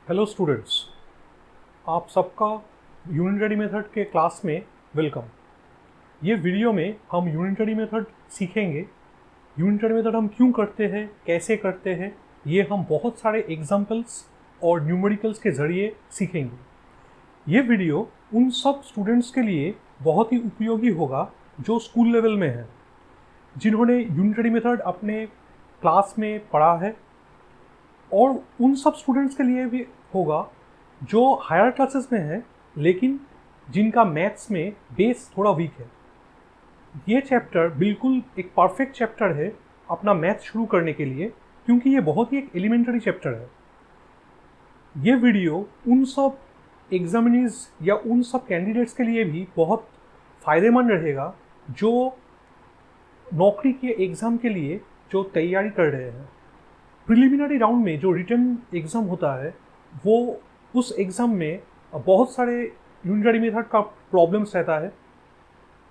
Hello students, आप सबका unitary method के क्लास में वेलकम। ये वीडियो में हम यूनिटरी मेथड सीखेंगे। यूनिटरी मेथड हम क्यों करते हैं, कैसे करते हैं, ये हम बहुत सारे एग्जाम्पल्स और न्यूमेरिकल्स के ज़रिए सीखेंगे। ये वीडियो उन सब स्टूडेंट्स के लिए बहुत ही उपयोगी होगा जो स्कूल लेवल में हैं, जिन्होंने यूनिटरी मेथड अपने क्लास में पढ़ा है, और उन सब स्टूडेंट्स के लिए भी होगा जो हायर क्लासेस में हैं लेकिन जिनका मैथ्स में बेस थोड़ा वीक है। ये चैप्टर बिल्कुल एक परफेक्ट चैप्टर है अपना मैथ शुरू करने के लिए, क्योंकि ये बहुत ही एक एलिमेंटरी चैप्टर है। ये वीडियो उन सब एग्जामिनीज या उन सब कैंडिडेट्स के लिए भी बहुत फ़ायदेमंद रहेगा जो नौकरी के एग्ज़ाम के लिए जो तैयारी कर रहे हैं। प्रिलिमिनरी राउंड में जो रिटन एग्ज़ाम होता है, वो उस एग्ज़ाम में बहुत सारे यूनिटरी मेथड का प्रॉब्लम्स रहता है।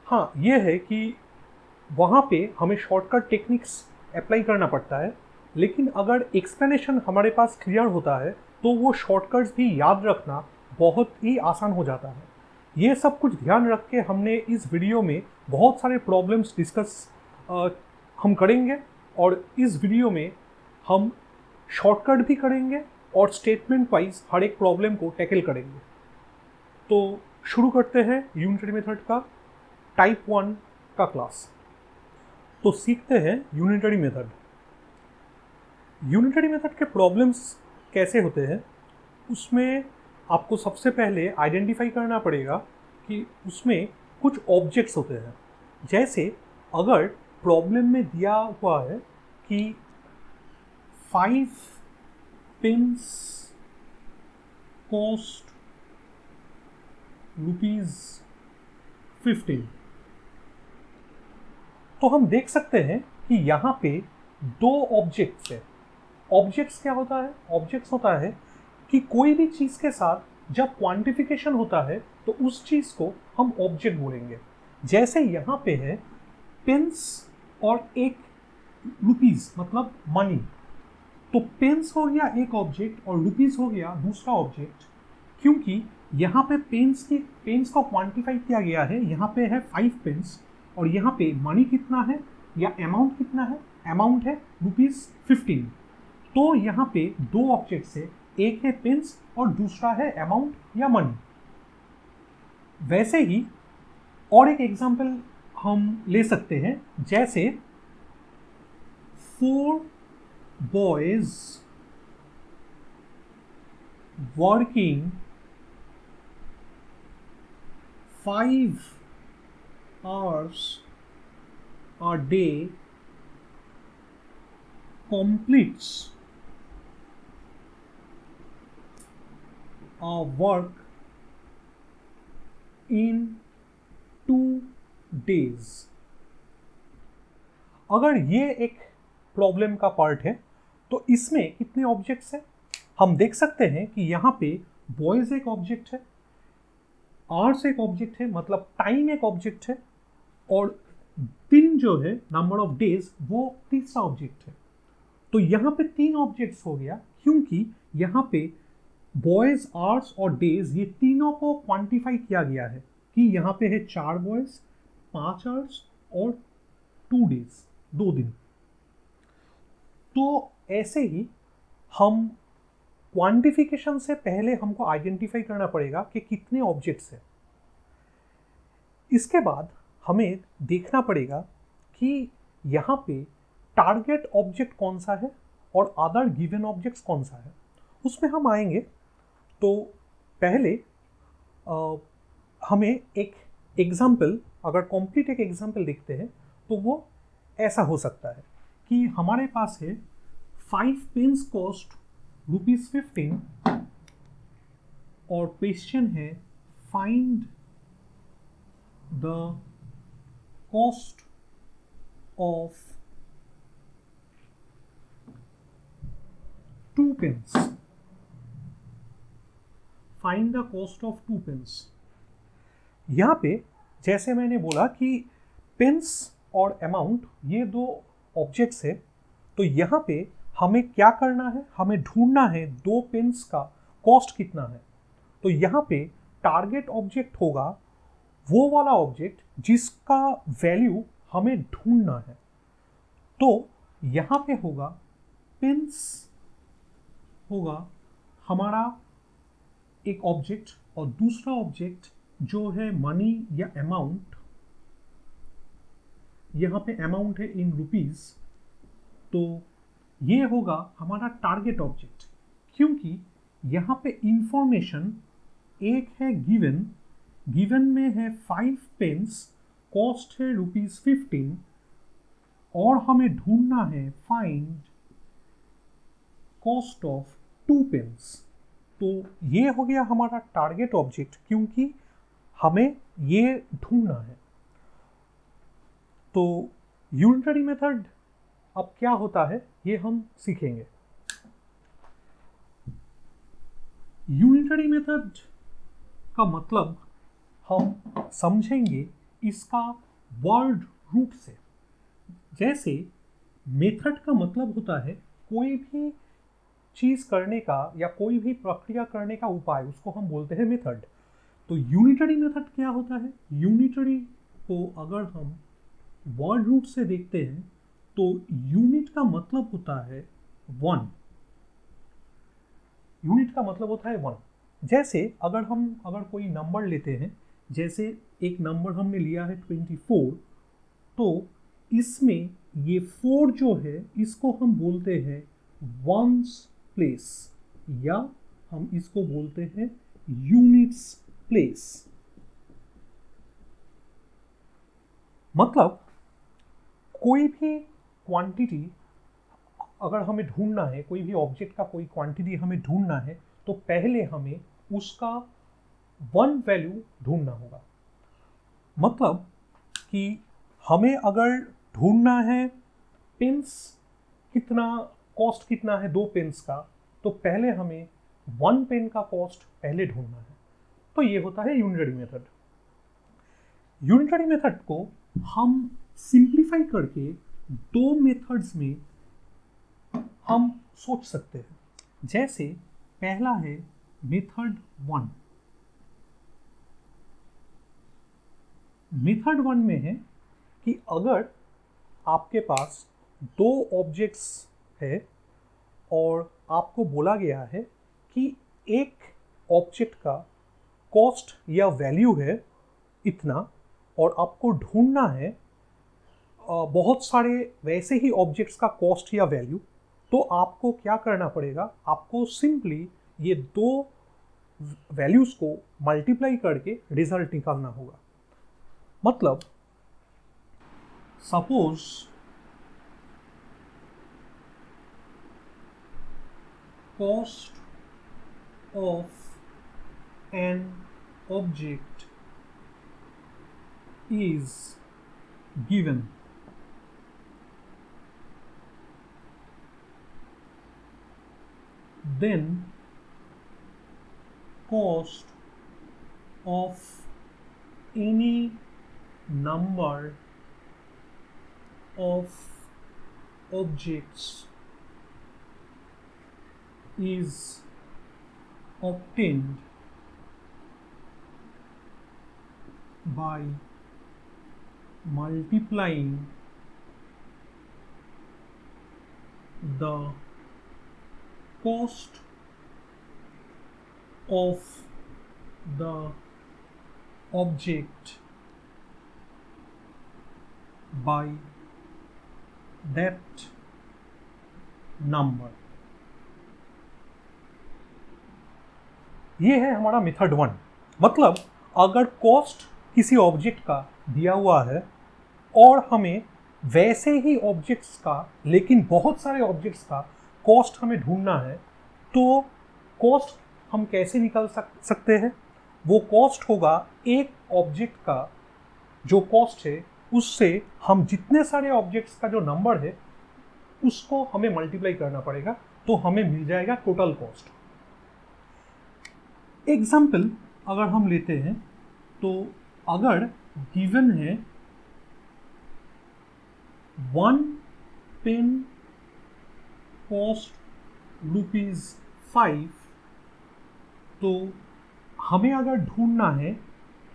हाँ, ये है कि वहाँ पे हमें शॉर्टकट टेक्निक्स अप्लाई करना पड़ता है, लेकिन अगर एक्सप्लेनेशन हमारे पास क्लियर होता है तो वो शॉर्टकट्स भी याद रखना बहुत ही आसान हो जाता है। ये सब कुछ ध्यान रख के हमने इस वीडियो में बहुत सारे प्रॉब्लम्स डिस्कस हम करेंगे, और इस वीडियो में हम शॉर्टकट भी करेंगे और स्टेटमेंट वाइज हर एक प्रॉब्लम को टैकल करेंगे। तो शुरू करते हैं यूनिटरी मेथड का टाइप 1 का क्लास। तो सीखते हैं यूनिटरी मेथड। यूनिटरी मेथड के प्रॉब्लम्स कैसे होते हैं, उसमें आपको सबसे पहले आइडेंटिफाई करना पड़ेगा कि उसमें कुछ ऑब्जेक्ट्स होते हैं। जैसे अगर प्रॉब्लम में दिया हुआ है कि 5 pins cost ₹15, तो हम देख सकते हैं कि यहाँ पे दो ऑब्जेक्ट्स है। ऑब्जेक्ट्स क्या होता है? ऑब्जेक्ट्स होता है कि कोई भी चीज़ के साथ जब क्वांटिफिकेशन होता है तो उस चीज़ को हम ऑब्जेक्ट बोलेंगे। जैसे यहाँ पे है पेन्स और एक रुपीज़, मतलब मनी। तो पेन्स हो गया एक ऑब्जेक्ट और रुपीज़ हो गया दूसरा ऑब्जेक्ट, क्योंकि यहाँ पे पेन्स को क्वांटिफाई किया गया है। यहाँ पे है 5 पेन्स और यहाँ पे मनी कितना है या अमाउंट कितना है? अमाउंट है ₹15। तो यहाँ पे दो ऑब्जेक्ट्स है, एक है पेन्स और दूसरा है अमाउंट या मनी। वैसे ही और एक एग्जांपल हम ले सकते हैं, जैसे 4 boys working 5 hours a day completes a work in 2 days। अगर ये एक प्रॉब्लम का पार्ट है तो इसमें कितने ऑब्जेक्ट्स हैं? हम देख सकते हैं कि यहाँ पे बॉयज एक ऑब्जेक्ट है, आवर्स एक ऑब्जेक्ट है, मतलब टाइम एक ऑब्जेक्ट है, और दिन जो है नंबर ऑफ डेज वो तीसरा ऑब्जेक्ट है। तो यहाँ पे 3 ऑब्जेक्ट्स हो गया, क्योंकि यहाँ पे बॉयज, आवर्स और डेज ये तीनों को क्वांटिफाई किया गया है कि यहाँ पे है 4 बॉयज, 5 आवर्स और 2 डेज, 2 दिन। तो ऐसे ही हम क्वांटिफिकेशन से पहले हमको आइडेंटिफाई करना पड़ेगा कि कितने ऑब्जेक्ट्स हैं। इसके बाद हमें देखना पड़ेगा कि यहाँ पे टारगेट ऑब्जेक्ट कौन सा है और अदर गिवन ऑब्जेक्ट्स कौन सा है, उसमें हम आएंगे। तो पहले हमें एक एग्जाम्पल, अगर कंप्लीट एक एग्जाम्पल देखते हैं तो वो ऐसा हो सकता है कि हमारे पास है 5 पेन्स कॉस्ट ₹15 और क्वेश्चन है find the cost of 2 pens. Find the cost of 2 pens. यहाँ पे जैसे मैंने बोला कि पेन्स और अमाउंट ये दो ऑब्जेक्ट्स है, तो यहाँ पे हमें क्या करना है? हमें ढूंढना है 2 पेन्स का कॉस्ट कितना है। तो यहाँ पे टारगेट ऑब्जेक्ट होगा वो वाला ऑब्जेक्ट जिसका वैल्यू हमें ढूंढना है। तो यहाँ पे होगा पिंस होगा हमारा एक ऑब्जेक्ट, और दूसरा ऑब्जेक्ट जो है मनी या अमाउंट, यहाँ पे अमाउंट है इन रुपीज, तो ये होगा हमारा टारगेट ऑब्जेक्ट। क्योंकि यहाँ पे इंफॉर्मेशन एक है गिवन, गिवन में है 5 पेंस, कॉस्ट है ₹15, और हमें ढूंढना है फाइंड कॉस्ट ऑफ 2 पेंस। तो ये हो गया हमारा टारगेट ऑब्जेक्ट, क्योंकि हमें ये ढूंढना है। तो यूनिटरी मेथड अब क्या होता है ये हम सीखेंगे। यूनिटरी मेथड का मतलब हम समझेंगे इसका वर्ड रूट से। जैसे मेथड का मतलब होता है कोई भी चीज़ करने का या कोई भी प्रक्रिया करने का उपाय, उसको हम बोलते हैं मेथड। तो यूनिटरी मेथड क्या होता है? यूनिटरी को अगर हम वर्ड रूट से देखते हैं तो यूनिट का मतलब होता है 1। यूनिट का मतलब होता है 1। जैसे अगर कोई नंबर लेते हैं, जैसे एक नंबर हमने लिया है 24, तो इसमें ये 4 जो है इसको हम बोलते हैं वंस प्लेस, या हम इसको बोलते हैं यूनिट्स प्लेस। मतलब कोई भी क्वांटिटी अगर हमें ढूंढना है, कोई भी ऑब्जेक्ट का कोई क्वांटिटी हमें ढूंढना है, तो पहले हमें उसका 1 वैल्यू ढूंढना होगा। मतलब कि हमें अगर ढूंढना है पेन्स कितना, कॉस्ट कितना है 2 पेन्स का, तो पहले हमें 1 पेन का कॉस्ट पहले ढूंढना है। तो ये होता है यूनिटरी मेथड। यूनिटरी मेथड को हम सिंप्लीफाई करके 2 मेथड्स में हम सोच सकते हैं। जैसे पहला है मेथड 1। मेथड 1 में है कि अगर आपके पास 2 ऑब्जेक्ट्स है और आपको बोला गया है कि एक ऑब्जेक्ट का कॉस्ट या वैल्यू है इतना, और आपको ढूंढना है बहुत सारे वैसे ही ऑब्जेक्ट्स का कॉस्ट या वैल्यू, तो आपको क्या करना पड़ेगा? आपको सिंपली ये 2 वैल्यूज़ को मल्टीप्लाई करके रिजल्ट निकालना होगा। मतलब suppose cost of an object is given, then cost of any number of objects is obtained by multiplying the cost of the object by that number। ये है हमारा मेथड 1। मतलब अगर कॉस्ट किसी ऑब्जेक्ट का दिया हुआ है और हमें वैसे ही ऑब्जेक्ट्स का, लेकिन बहुत सारे ऑब्जेक्ट्स का कॉस्ट हमें ढूंढना है, तो कॉस्ट हम कैसे निकाल सकते हैं? वो कॉस्ट होगा एक ऑब्जेक्ट का जो कॉस्ट है, उससे हम जितने सारे ऑब्जेक्ट्स का जो नंबर है उसको हमें मल्टीप्लाई करना पड़ेगा, तो हमें मिल जाएगा टोटल कॉस्ट। एग्जाम्पल अगर हम लेते हैं, तो अगर गिवन है 1 पेन कॉस्ट ₹5, तो हमें अगर ढूंढना है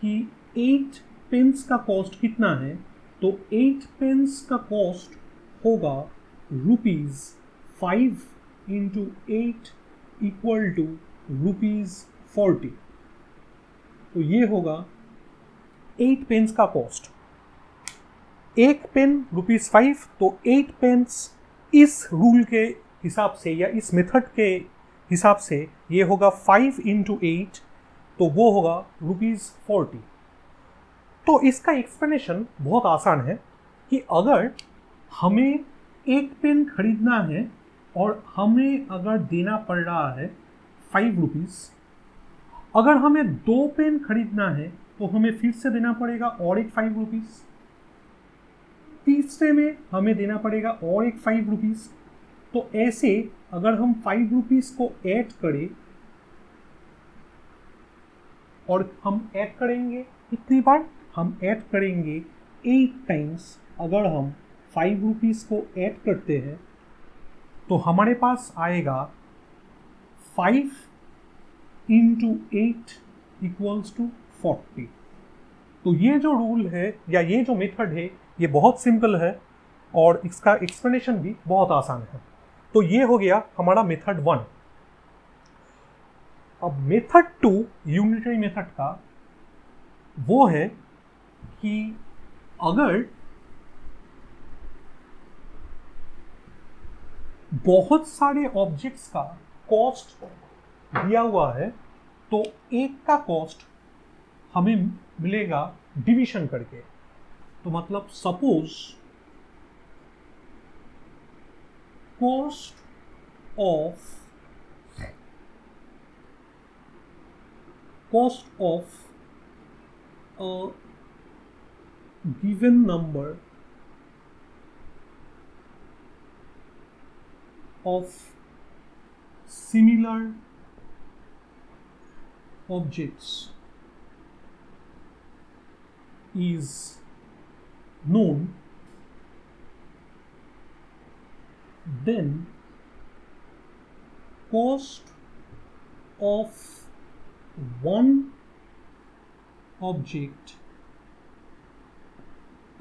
कि 8 पेंस का कॉस्ट कितना है, तो 8 पेंस का कॉस्ट होगा ₹5 इंटू 8 इक्वल टू ₹40। तो ये होगा 8 पेंस का कॉस्ट। एक पेन ₹5, तो 8 पेंस इस रूल के हिसाब से या इस मेथड के हिसाब से ये होगा 5 इंटू 8, तो वो होगा ₹40। तो इसका एक्सप्लेनेशन बहुत आसान है कि अगर हमें एक पेन खरीदना है और हमें अगर देना पड़ रहा है ₹5, अगर हमें 2 पेन खरीदना है तो हमें फिर से देना पड़ेगा और एक ₹5, तीसरे में हमें देना पड़ेगा और एक ₹5। तो ऐसे अगर हम ₹5 को ऐड करें, और हम ऐड करेंगे कितनी बार, हम ऐड करेंगे 8 टाइम्स। अगर हम ₹5 को ऐड करते हैं तो हमारे पास आएगा 5 इंटू 8 इक्वल्स टू 40। तो ये जो रूल है या ये जो मेथड है ये बहुत सिंपल है और इसका एक्सप्लेनेशन भी बहुत आसान है। तो ये हो गया हमारा मेथड 1। अब मेथड 2 यूनिटरी मेथड का वो है कि अगर बहुत सारे ऑब्जेक्ट्स का कॉस्ट दिया हुआ है तो एक का कॉस्ट हमें मिलेगा डिवीजन करके। तो मतलब suppose cost of a given number of similar objects is known, then cost of one object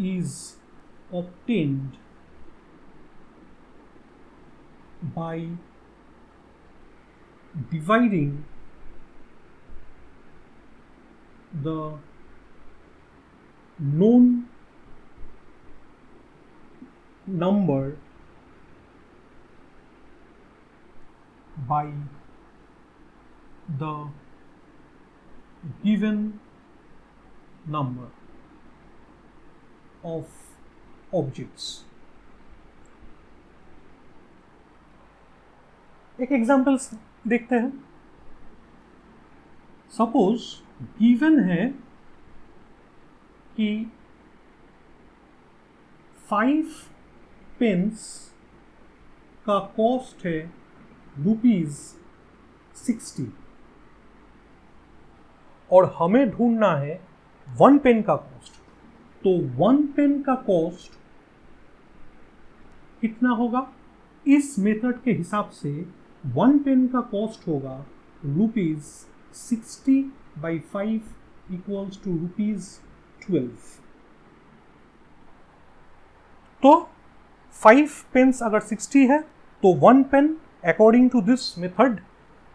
is obtained by dividing the known number by the given number of objects। एक examples देखते हैं। Suppose given है कि 5 pens का cost है ₹60 और हमें ढूंढना है 1 पेन का कॉस्ट। तो 1 पेन का कॉस्ट कितना होगा? इस मेथड के हिसाब से 1 पेन का कॉस्ट होगा ₹60 by 5 equals to ₹12। तो 5 पेन्स अगर 60 है तो 1 pen according to this method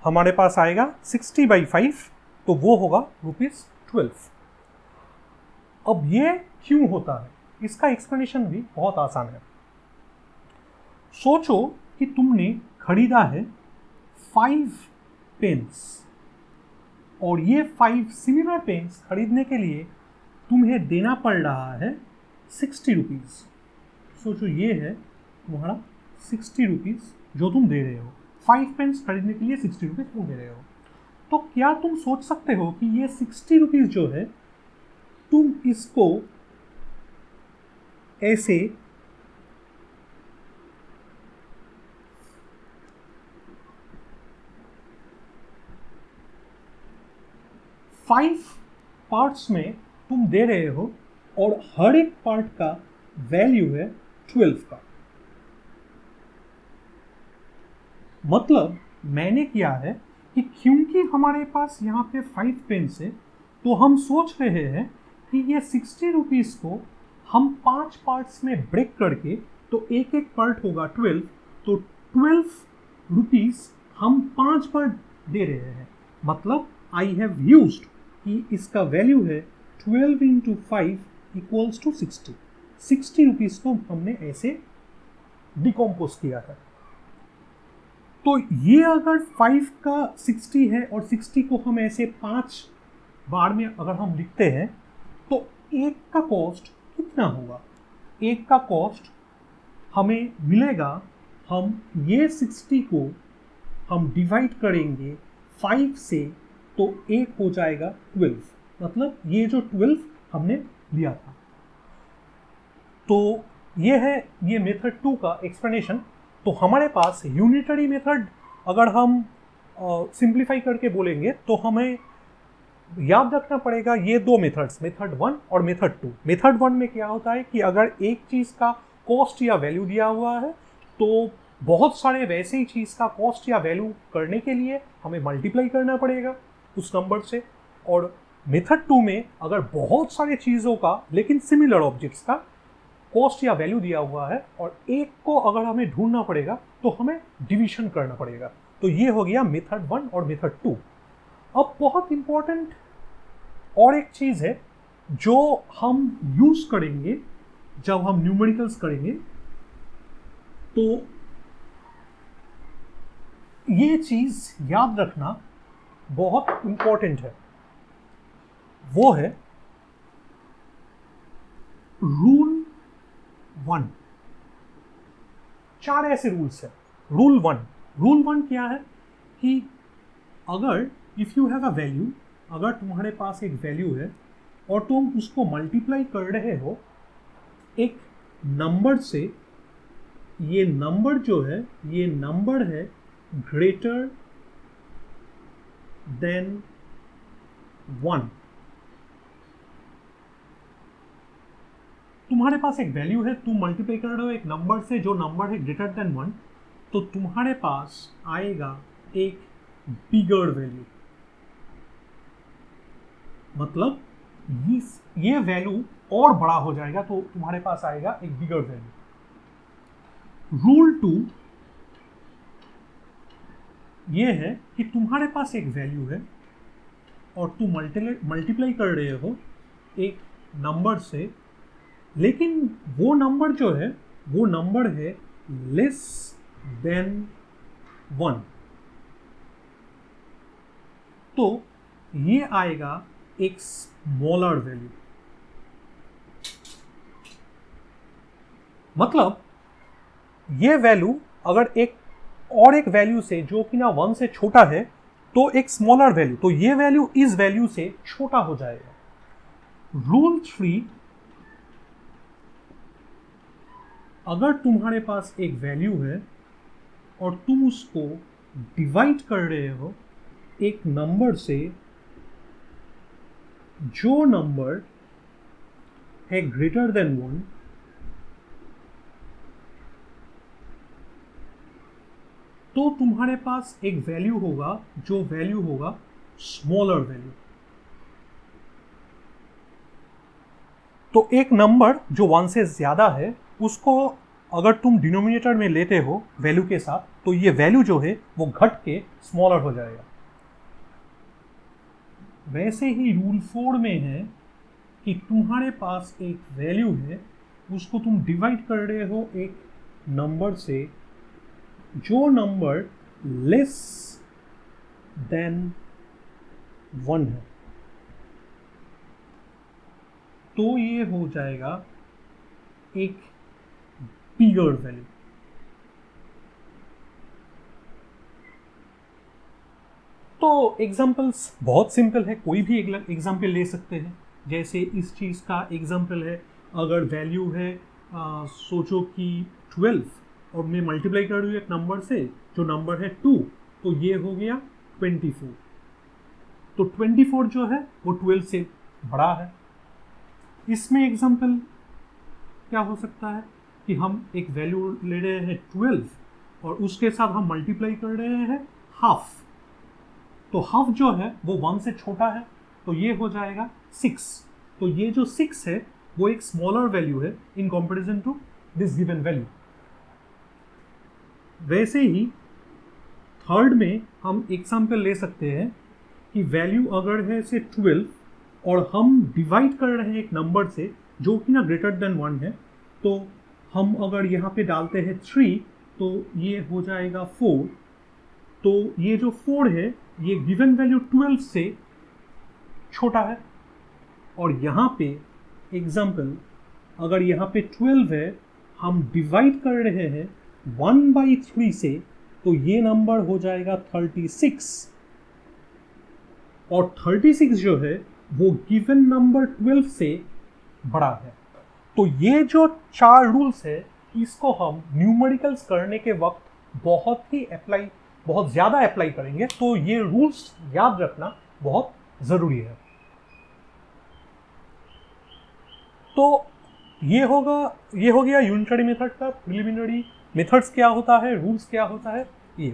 हमारे पास आएगा 60 by 5, तो वो होगा ₹12। अब ये क्यों होता है, इसका एक्सप्लेनेशन भी बहुत आसान है। सोचो कि तुमने खरीदा है 5 पेन्स और ये 5 सिमिलर पेन्स खरीदने के लिए तुम्हें देना पड़ रहा है ₹60। सोचो ये है तुम्हारा ₹60 जो तुम दे रहे हो। 5 पेन्स खरीदने के लिए ₹60 तुम दे रहे हो। तो क्या तुम सोच सकते हो कि ये ₹60 जो है तुम इसको ऐसे फाइव पार्ट्स में तुम दे रहे हो और हर एक पार्ट का वैल्यू है 12 का। मतलब मैंने किया है कि क्योंकि हमारे पास यहाँ पे 5 पेन्स है तो हम सोच रहे हैं कि ये 60 रुपीज़ को हम 5 पार्ट्स में ब्रेक करके, तो एक एक पार्ट होगा 12, तो 12 रुपीज़ हम 5 बार दे रहे हैं। मतलब आई हैव यूज्ड कि इसका वैल्यू है 12 इंटू 5 इक्वल्स टू 60। 60 रुपीज़ को हमने ऐसे डिकम्पोज किया है। तो ये अगर 5 का 60 है और 60 को हम ऐसे 5 बार में अगर हम लिखते हैं तो एक का कॉस्ट कितना होगा? एक का कॉस्ट हमें मिलेगा, हम ये 60 को हम डिवाइड करेंगे 5 से तो एक हो जाएगा 12, मतलब ये जो 12 हमने लिया था। तो ये है ये मेथड 2 का एक्सप्लेनेशन। तो हमारे पास यूनिटरी मेथड अगर हम सिंप्लीफाई करके बोलेंगे तो हमें याद रखना पड़ेगा ये दो मेथड्स, मेथड 1 और मेथड 2। मेथड 1 में क्या होता है कि अगर एक चीज़ का कॉस्ट या वैल्यू दिया हुआ है तो बहुत सारे वैसे ही चीज़ का कॉस्ट या वैल्यू करने के लिए हमें मल्टीप्लाई करना पड़ेगा उस नंबर से। और मेथड 2 में अगर बहुत सारे चीज़ों का लेकिन सिमिलर ऑब्जेक्ट्स का कॉस्ट या वैल्यू दिया हुआ है और एक को अगर हमें ढूंढना पड़ेगा तो हमें डिवीजन करना पड़ेगा। तो ये हो गया मेथड 1 और मेथड 2। अब बहुत इंपॉर्टेंट और एक चीज़ है जो हम यूज़ करेंगे जब हम न्यूमेरिकल्स करेंगे, तो ये चीज़ याद रखना बहुत इंपॉर्टेंट है, वो है रूल 1। 4 ऐसे रूल्स है। रूल 1 क्या है कि अगर if you have a value, अगर तुम्हारे पास एक वैल्यू है और तुम उसको मल्टीप्लाई कर रहे हो एक नंबर से, ये नंबर जो है ये नंबर है ग्रेटर देन 1। तुम्हारे पास एक वैल्यू है, तुम मल्टीप्लाई कर रहे हो एक नंबर से जो नंबर है ग्रेटर देन 1, तो तुम्हारे पास आएगा एक बिगर वैल्यू। मतलब ये वैल्यू और बड़ा हो जाएगा तो तुम्हारे पास आएगा एक बिगर वैल्यू। रूल 2 ये है कि तुम्हारे पास एक वैल्यू है और तुम मल्टीप्लाई कर रहे हो एक नंबर से, लेकिन वो नंबर जो है वो नंबर है लेस देन 1, तो ये आएगा एक स्मॉलर वैल्यू। मतलब ये वैल्यू अगर एक और एक वैल्यू से जो कि ना 1 से छोटा है तो एक स्मॉलर वैल्यू, तो ये वैल्यू इस वैल्यू से छोटा हो जाएगा। रूल 3, अगर तुम्हारे पास एक वैल्यू है और तुम उसको डिवाइड कर रहे हो एक नंबर से जो नंबर है ग्रेटर देन 1, तो तुम्हारे पास एक वैल्यू होगा जो वैल्यू होगा स्मॉलर वैल्यू। तो एक नंबर जो 1 से ज़्यादा है उसको अगर तुम डिनोमिनेटर में लेते हो वैल्यू के साथ तो ये वैल्यू जो है वो घट के स्मॉलर हो जाएगा। वैसे ही रूल 4 में है कि तुम्हारे पास एक वैल्यू है, उसको तुम डिवाइड कर रहे हो एक नंबर से जो नंबर लेस देन 1 है, तो ये हो जाएगा एक बिगर वैल्यू। तो एग्जाम्पल्स बहुत सिंपल है, कोई भी एग्जाम्पल ले सकते हैं। जैसे इस चीज़ का एग्जाम्पल है, अगर वैल्यू है सोचो कि 12 और मैं मल्टीप्लाई कर रही हूँ एक नंबर से जो नंबर है 2, तो ये हो गया 24। तो 24 जो है वो 12 से बड़ा है। इसमें एग्जाम्पल क्या हो सकता है कि हम एक वैल्यू ले रहे हैं 12 और उसके साथ हम मल्टीप्लाई कर रहे हैं हाफ, तो हाफ जो है वो 1 से छोटा है, तो ये हो जाएगा 6। तो ये जो 6 है वो एक स्मॉलर वैल्यू है in comparison to this given value. वैसे ही थर्ड में हम एग्जाम्पल ले सकते हैं कि वैल्यू अगर है से 12 और हम डिवाइड कर रहे हैं एक नंबर से जो कि ना ग्रेटर देन 1 है, तो हम अगर यहाँ पे डालते हैं 3 तो ये हो जाएगा 4। तो ये जो 4 है ये गिवन वैल्यू 12 से छोटा है। और यहाँ पे एग्जाम्पल अगर यहाँ पे 12 है, हम डिवाइड कर रहे हैं 1/3 से, तो ये नंबर हो जाएगा 36। और 36 जो है वो गिवन नंबर 12 से बड़ा है। तो ये जो 4 रूल्स है इसको हम न्यूमेरिकल्स करने के वक्त बहुत ज़्यादा अप्लाई करेंगे, तो ये रूल्स याद रखना बहुत ज़रूरी है। तो ये हो गया यूनिटरी मेथड का प्रिलिमिनरी मेथड्स क्या होता है, रूल्स क्या होता है ये।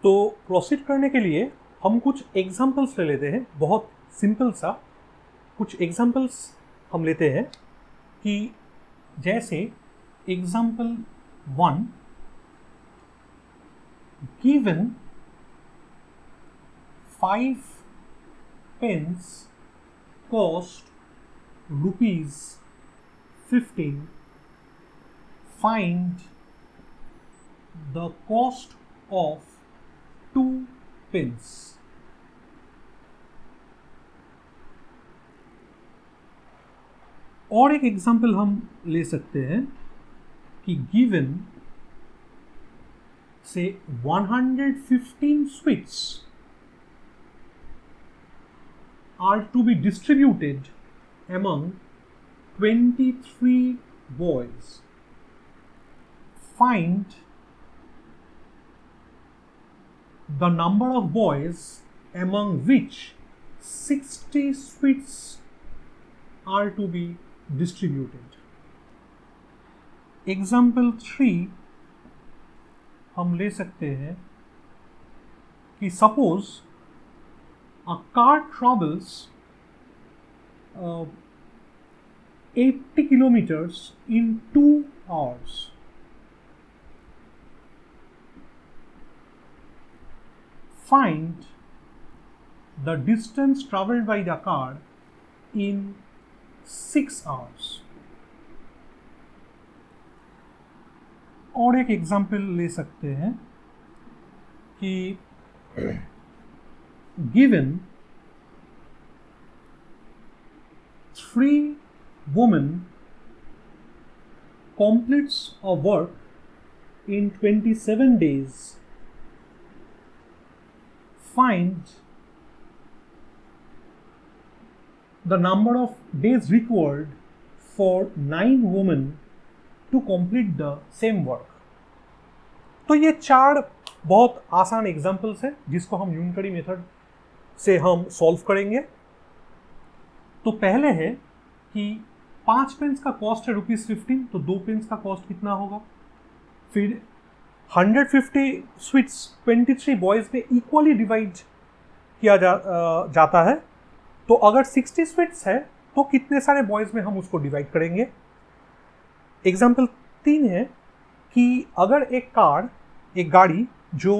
तो प्रोसीड करने के लिए हम कुछ एग्जांपल्स ले लेते हैं, बहुत सिंपल सा कुछ एग्जांपल्स हम लेते हैं कि जैसे example 1, given 5 pence cost ₹15, find the cost of 2 pence. और एक एग्जाम्पल हम ले सकते हैं कि गिवन से 115 sweets are to be distributed among 23 boys. Find the number of boys among which 60 sweets are to be distributed. Example 3 हम ले सकते हैं कि suppose a car travels 80 kilometers in 2 hours. Find the distance traveled by the car in 6 hours. और एक example ले सकते हैं कि given 3 women completes a work in 27 days. Find the number of days required for 9 women to complete the same work. तो ये 4 बहुत आसान एग्जाम्पल्स हैं जिसको हम यूनिटरी मेथड से हम सॉल्व करेंगे। तो पहले है कि 5 पेंस का कॉस्ट है ₹15, तो 2 पेंस का कॉस्ट कितना होगा। फिर 150 स्वीट्स 23 बॉयज़ में इक्वली डिवाइड किया जाता है, तो अगर 60 स्वीट्स है तो कितने सारे बॉयज़ में हम उसको डिवाइड करेंगे। एग्जाम्पल 3 है कि अगर एक गाड़ी जो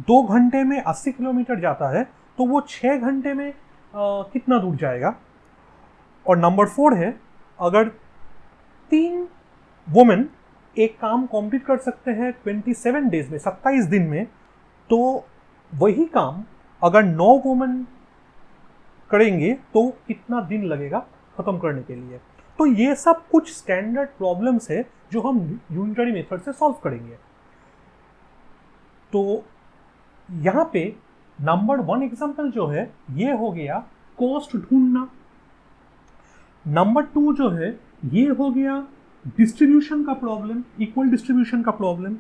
2 घंटे में 80 किलोमीटर जाता है तो वो 6 घंटे में कितना दूर जाएगा। और नंबर 4 है अगर 3 वुमेन एक काम कंप्लीट कर सकते हैं 27 डेज में, 27 दिन में, तो वही काम अगर 9 वुमेन करेंगे तो कितना दिन लगेगा ख़त्म करने के लिए। तो ये सब कुछ स्टैंडर्ड प्रॉब्लम्स है जो हम यूनिटरी मेथड से सॉल्व करेंगे। तो यहाँ पे नंबर 1 एग्जाम्पल जो है ये हो गया कॉस्ट ढूंढना। नंबर 2 जो है ये हो गया डिस्ट्रीब्यूशन का प्रॉब्लम, इक्वल डिस्ट्रीब्यूशन का प्रॉब्लम।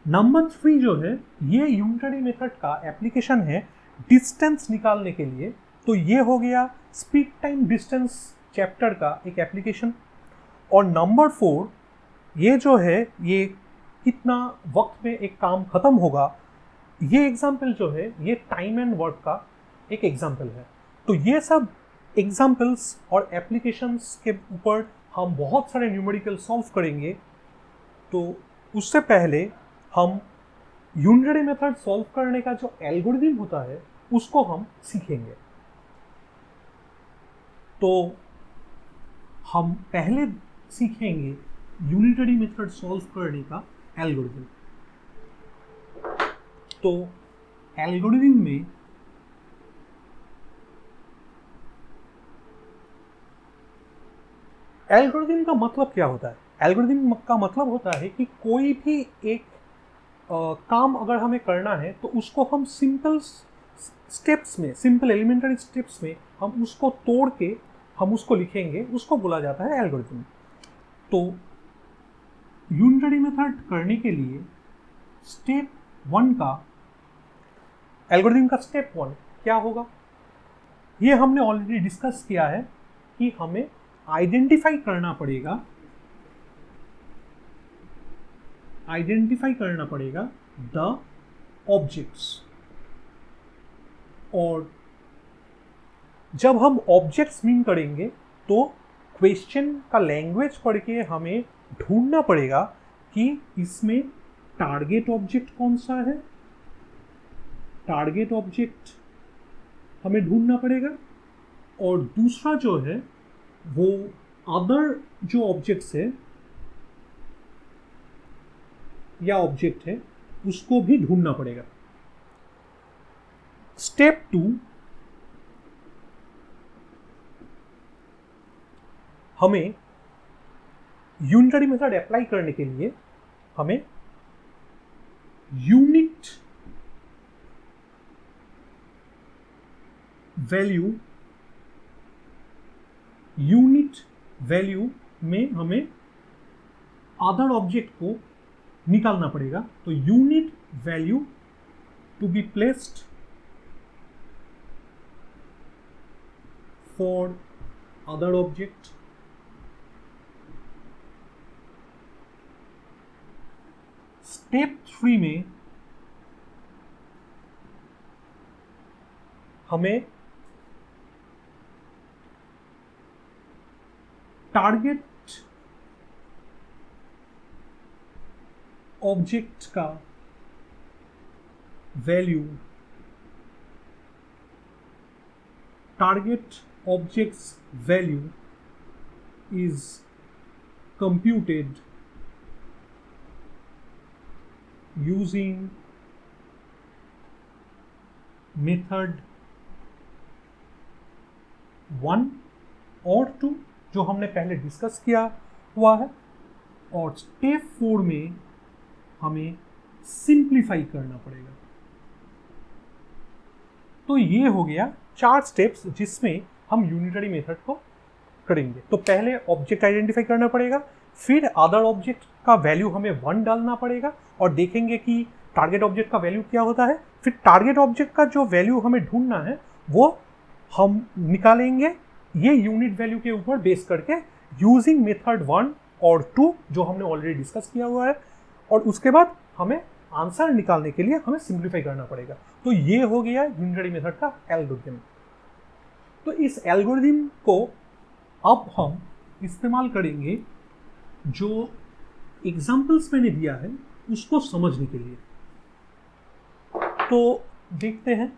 नंबर 3 जो है ये यूनिटरी मेथड का एप्लीकेशन है डिस्टेंस निकालने के लिए, तो ये हो गया स्पीड टाइम डिस्टेंस चैप्टर का एक एप्लीकेशन। और नंबर 4 ये जो है ये कितना वक्त में एक काम ख़त्म होगा, ये एग्जाम्पल जो है ये टाइम एंड वर्क का एक एग्जाम्पल है। तो ये सब एग्जाम्पल्स और एप्लीकेशंस के ऊपर हम बहुत सारे न्यूमेरिकल सॉल्व करेंगे। तो उससे पहले हम यूनिटरी मेथड सॉल्व करने का जो एल्गोरिथम होता है उसको हम सीखेंगे। तो हम पहले सीखेंगे यूनिटरी मेथड सॉल्व करने का एल्गोरिथम। तो एल्गोरिथम में एल्गोरिथम का मतलब क्या होता है? एल्गोरिथम का मतलब होता है कि कोई भी एक काम अगर हमें करना है तो उसको हम सिंपल स्टेप्स में, सिंपल एलिमेंटरी स्टेप्स में हम उसको तोड़ के हम उसको लिखेंगे, उसको बोला जाता है एल्गोरिथम। तो यूनिटरी मेथड करने के लिए स्टेप 1 का एल्गोरिथम का स्टेप 1 क्या होगा, ये हमने ऑलरेडी डिस्कस किया है कि हमें आइडेंटिफाई करना पड़ेगा द ऑब्जेक्ट्स। और जब हम ऑब्जेक्ट्स मीन करेंगे तो क्वेश्चन का लैंग्वेज पढ़ के हमें ढूंढना पड़ेगा कि इसमें टारगेट ऑब्जेक्ट कौन सा है। टारगेट ऑब्जेक्ट हमें ढूंढना पड़ेगा, और दूसरा जो है वो अदर जो ऑब्जेक्ट्स है या ऑब्जेक्ट है उसको भी ढूंढना पड़ेगा। स्टेप 2 हमें यूनिटरी मेथड अप्लाई करने के लिए हमें यूनिट वैल्यू में हमें अदर ऑब्जेक्ट को निकालना पड़ेगा। तो unit value to be placed for other object. Step 3 में हमें टारगेट ऑब्जेक्ट का value, target objects value is computed using method 1 और 2 जो हमने पहले डिस्कस किया हुआ है। और स्टेप 4 में हमें सिंप्लीफाई करना पड़ेगा। तो ये हो गया 4 स्टेप्स जिसमें हम यूनिटरी मेथड को करेंगे। तो पहले ऑब्जेक्ट आइडेंटिफाई करना पड़ेगा, फिर अदर ऑब्जेक्ट का वैल्यू हमें 1 डालना पड़ेगा और देखेंगे कि टारगेट ऑब्जेक्ट का वैल्यू क्या होता है। फिर टारगेट ऑब्जेक्ट का जो वैल्यू हमें ढूंढना है वो हम निकालेंगे ये यूनिट वैल्यू के ऊपर बेस करके यूजिंग मेथड 1 और 2 जो हमने ऑलरेडी डिस्कस किया हुआ है। और उसके बाद हमें आंसर निकालने के लिए हमें सिंप्लीफाई करना पड़ेगा। तो ये हो गया यूनिटरी मेथड का एल्गोरिथम। तो इस एल्गोरिथम को अब हम इस्तेमाल करेंगे जो एग्जाम्पल्स मैंने दिया है उसको समझने के लिए। तो देखते हैं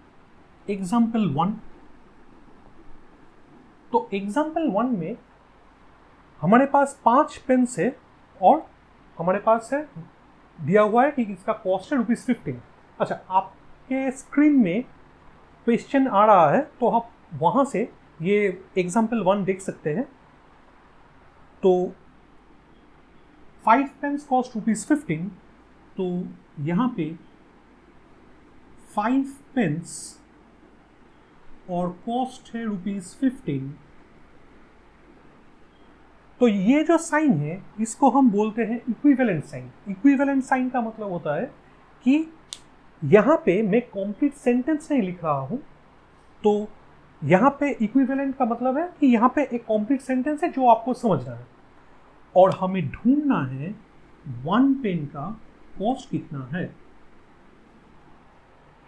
एग्जाम्पल 1। तो एग्जाम्पल 1 में हमारे पास 5 पेन्स है और हमारे पास है दिया हुआ है कि इसका कॉस्ट है ₹15। अच्छा, आपके स्क्रीन में क्वेश्चन आ रहा है तो आप वहाँ से ये एग्जाम्पल 1 देख सकते हैं। तो 5 पेन्स कॉस्ट ₹15। तो यहाँ पे 5 पेन्स और कॉस्ट है ₹15। तो ये जो साइन है इसको हम बोलते हैं इक्विवेलेंट साइन। इक्विवेलेंट साइन का मतलब होता है कि यहाँ पे मैं कंप्लीट सेंटेंस नहीं लिख रहा हूँ। तो यहाँ पे इक्विवेलेंट का मतलब है कि यहाँ पे एक कंप्लीट सेंटेंस है जो आपको समझना है और हमें ढूंढना है 1 पेन का कॉस्ट कितना है।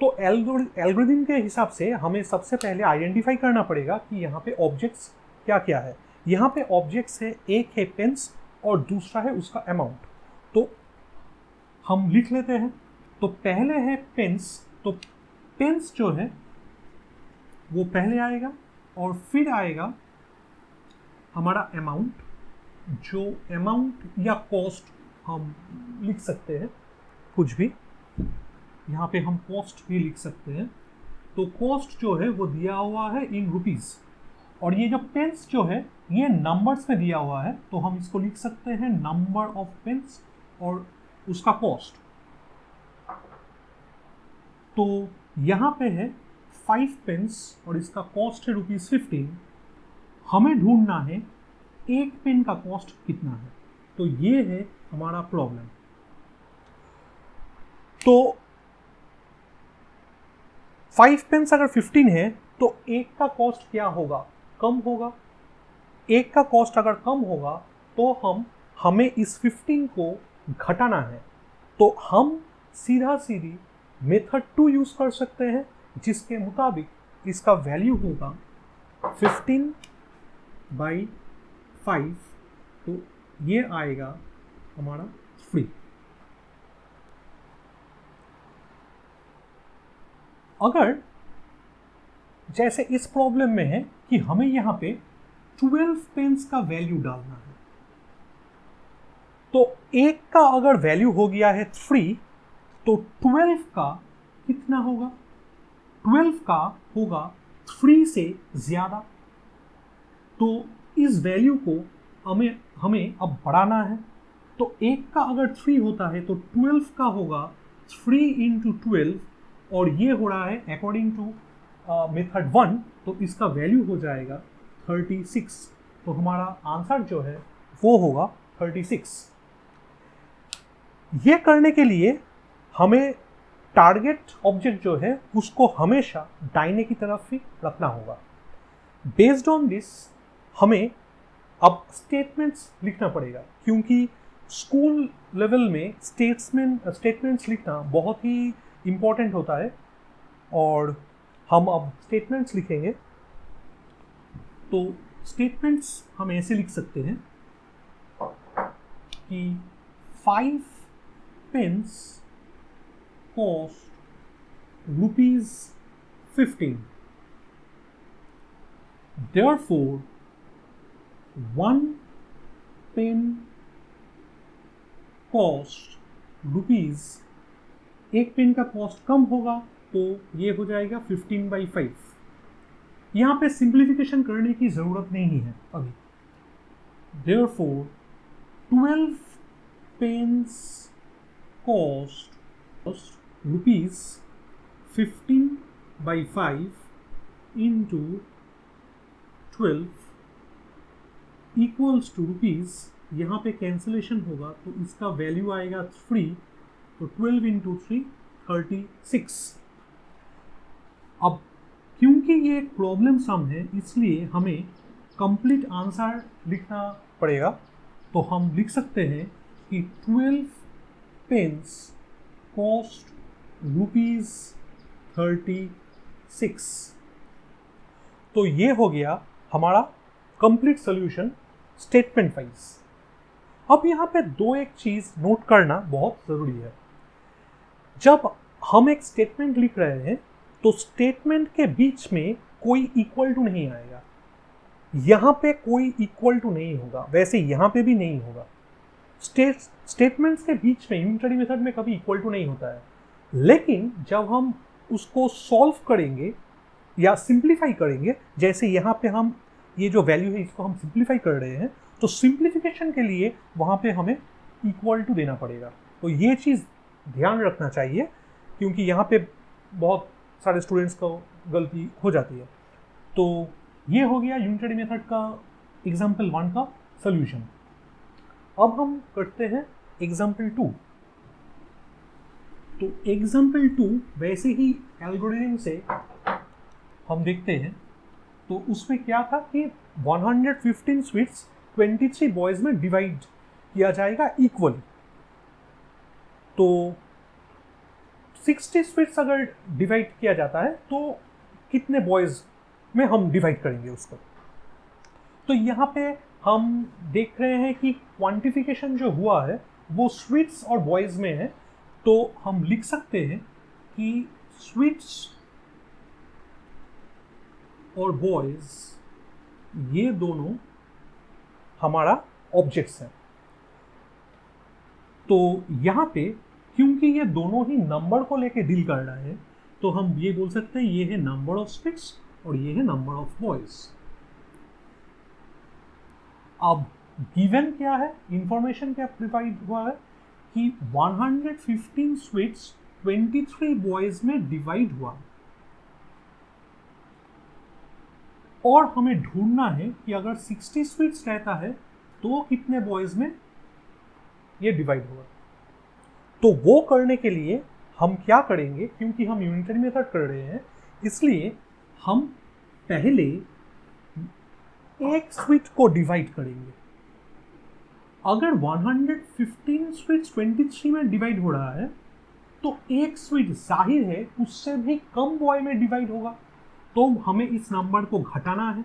तो एल्गोरिथम के हिसाब से हमें सबसे पहले आइडेंटिफाई करना पड़ेगा कि यहाँ पे ऑब्जेक्ट्स क्या क्या है। यहाँ पे ऑब्जेक्ट्स है, एक है पेन्स और दूसरा है उसका अमाउंट। तो हम लिख लेते हैं। तो पहले है पेन्स, तो पेन्स जो है वो पहले आएगा और फिर आएगा हमारा अमाउंट, जो अमाउंट या कॉस्ट हम लिख सकते हैं कुछ भी, यहाँ पे हम कॉस्ट भी लिख सकते हैं। तो कॉस्ट जो है वो दिया हुआ है इन रुपीस, और ये जो पेन्स जो है ये नंबर्स में दिया हुआ है, तो हम इसको लिख सकते हैं नंबर ऑफ पेन्स और उसका कॉस्ट। तो यहाँ पे है 5 पेन्स और इसका कॉस्ट है ₹15। हमें ढूंढना है एक पेन का कॉस्ट कितना है। तो ये है हमारा प्रॉब्लम। तो 5 पेन्स अगर 15 है तो एक का कॉस्ट क्या होगा, कम होगा। एक का कॉस्ट अगर कम होगा तो हमें इस 15 को घटाना है। तो हम सीधी मेथड 2 यूज कर सकते हैं, जिसके मुताबिक इसका वैल्यू होगा 15/5। तो ये आएगा हमारा 3। अगर जैसे इस प्रॉब्लम में है कि हमें यहाँ पे 12 पेन्स का वैल्यू डालना है, तो एक का अगर वैल्यू हो गया है 3, तो 12 का कितना होगा, 12 का होगा 3 से ज़्यादा। तो इस वैल्यू को हमें अब बढ़ाना है। तो एक का अगर 3 होता है तो 12 का होगा 3 × 12, और ये हो रहा है अकॉर्डिंग टू मेथड 1, तो इसका वैल्यू हो जाएगा 36। तो हमारा आंसर जो है वो होगा 36। ये करने के लिए हमें टारगेट ऑब्जेक्ट जो है उसको हमेशा दाहिने की तरफ ही रखना होगा। बेस्ड ऑन दिस हमें अब स्टेटमेंट्स लिखना पड़ेगा, क्योंकि स्कूल लेवल में स्टेटमेंट्स लिखना बहुत ही इम्पोर्टेंट होता है। और हम अब स्टेटमेंट्स लिखेंगे। तो स्टेटमेंट्स हम ऐसे लिख सकते हैं कि 5 pens cost ₹15. Therefore, 1 pen cost ₹। एक पेन का कॉस्ट कम होगा तो ये हो जाएगा 15/5। यहाँ पे सिंप्लीफिकेशन करने की ज़रूरत नहीं है अभी। Therefore, 12 pens cost ₹15/5 into 12 equals to rupees. यहाँ पे कैंसिलेशन होगा तो इसका वैल्यू आएगा 3, तो 12 × 3 36। अब क्योंकि ये एक प्रॉब्लम सम है, इसलिए हमें कंप्लीट आंसर लिखना पड़ेगा। तो हम लिख सकते हैं कि 12 पेन्स कॉस्ट ₹36। तो ये हो गया हमारा कंप्लीट सॉल्यूशन स्टेटमेंट वाइज। अब यहाँ पे एक चीज़ नोट करना बहुत ज़रूरी है। जब हम एक स्टेटमेंट लिख रहे हैं तो स्टेटमेंट के बीच में कोई इक्वल टू नहीं आएगा। यहाँ पे कोई इक्वल टू नहीं होगा, वैसे यहाँ पे भी नहीं होगा। स्टेटमेंट्स के बीच में यूनिटरी मेथड में कभी इक्वल टू नहीं होता है। लेकिन जब हम उसको सॉल्व करेंगे या सिंप्लीफाई करेंगे, जैसे यहाँ पे हम ये जो वैल्यू है इसको हम सिंप्लीफाई कर रहे हैं, तो सिंप्लीफिकेशन के लिए वहाँ पे हमें इक्वल टू देना पड़ेगा। तो ये चीज़ ध्यान रखना चाहिए, क्योंकि यहाँ पे बहुत सारे स्टूडेंट्स को गलती हो जाती है। तो ये हो गया यूनिटरी मेथड का एग्जाम्पल 1 का सॉल्यूशन। अब हम करते हैं एग्जाम्पल 2। तो एग्जाम्पल 2 वैसे ही एल्गोरिथम से हम देखते हैं। तो उसमें क्या था कि 115 स्वीट्स 23 बॉयज़ में डिवाइड किया जाएगा इक्वली। तो 60 स्वीट्स अगर डिवाइड किया जाता है तो कितने बॉयज़ में हम डिवाइड करेंगे उसको। तो यहाँ पे हम देख रहे हैं कि क्वांटिफिकेशन जो हुआ है वो स्वीट्स और बॉयज़ में है, तो हम लिख सकते हैं कि स्वीट्स और बॉयज़ ये दोनों हमारा ऑब्जेक्ट्स हैं। तो यहाँ पे क्योंकि ये दोनों ही नंबर को लेके डील कर रहा है तो हम ये बोल सकते हैं ये है नंबर ऑफ स्वीट्स और ये है नंबर ऑफ बॉयज़। अब गिवन क्या है, इंफॉर्मेशन क्या प्रोवाइड हुआ है कि 115 स्वीट्स 23 बॉयज़ में डिवाइड हुआ और हमें ढूंढना है कि अगर 60 स्वीट्स रहता है तो कितने बॉयज़ में ये डिवाइड होगा। तो वो करने के लिए हम क्या करेंगे, क्योंकि हम यूनिटरी मेथड कर रहे हैं इसलिए हम पहले एक स्वीट को डिवाइड करेंगे। अगर 115 स्वीट्स 23 में डिवाइड हो रहा है तो एक स्वीट जाहिर है उससे भी कम बॉय में डिवाइड होगा, तो हमें इस नंबर को घटाना है।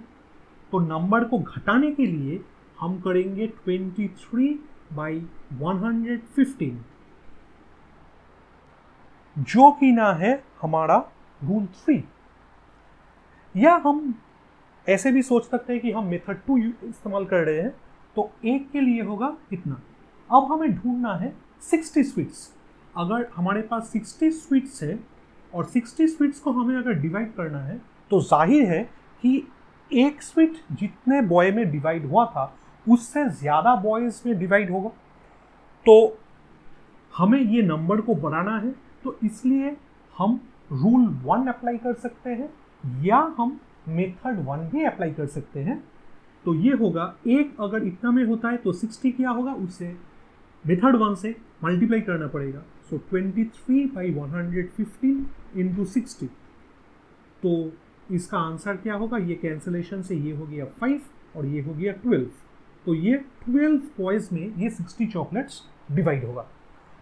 तो नंबर को घटाने के लिए हम करेंगे 23 बाई 115 जो कि ना है हमारा रूल 3। या हम ऐसे भी सोच सकते हैं कि हम मेथड 2 इस्तेमाल कर रहे हैं तो एक के लिए होगा इतना। अब हमें ढूंढना है 60 स्वीट्स। अगर हमारे पास 60 स्वीट्स है और 60 स्वीट्स को हमें अगर डिवाइड करना है तो जाहिर है कि एक स्वीट जितने बॉय में डिवाइड हुआ था उससे ज़्यादा बॉयज़ में डिवाइड होगा, तो हमें ये नंबर को बढ़ाना है। तो इसलिए हम रूल 1 अप्लाई कर सकते हैं या हम मेथड 1 भी अप्लाई कर सकते हैं। तो ये होगा एक अगर इतना में होता है तो 60 क्या होगा, उससे मेथड 1 से मल्टीप्लाई करना पड़ेगा। सो 23 बाई 115 इंटू 60। तो इसका आंसर क्या होगा, ये कैंसलेशन से ये हो गया 5 और ये हो गया 12। तो ये 12 बॉयज़ में ये 60 चॉकलेट्स डिवाइड होगा।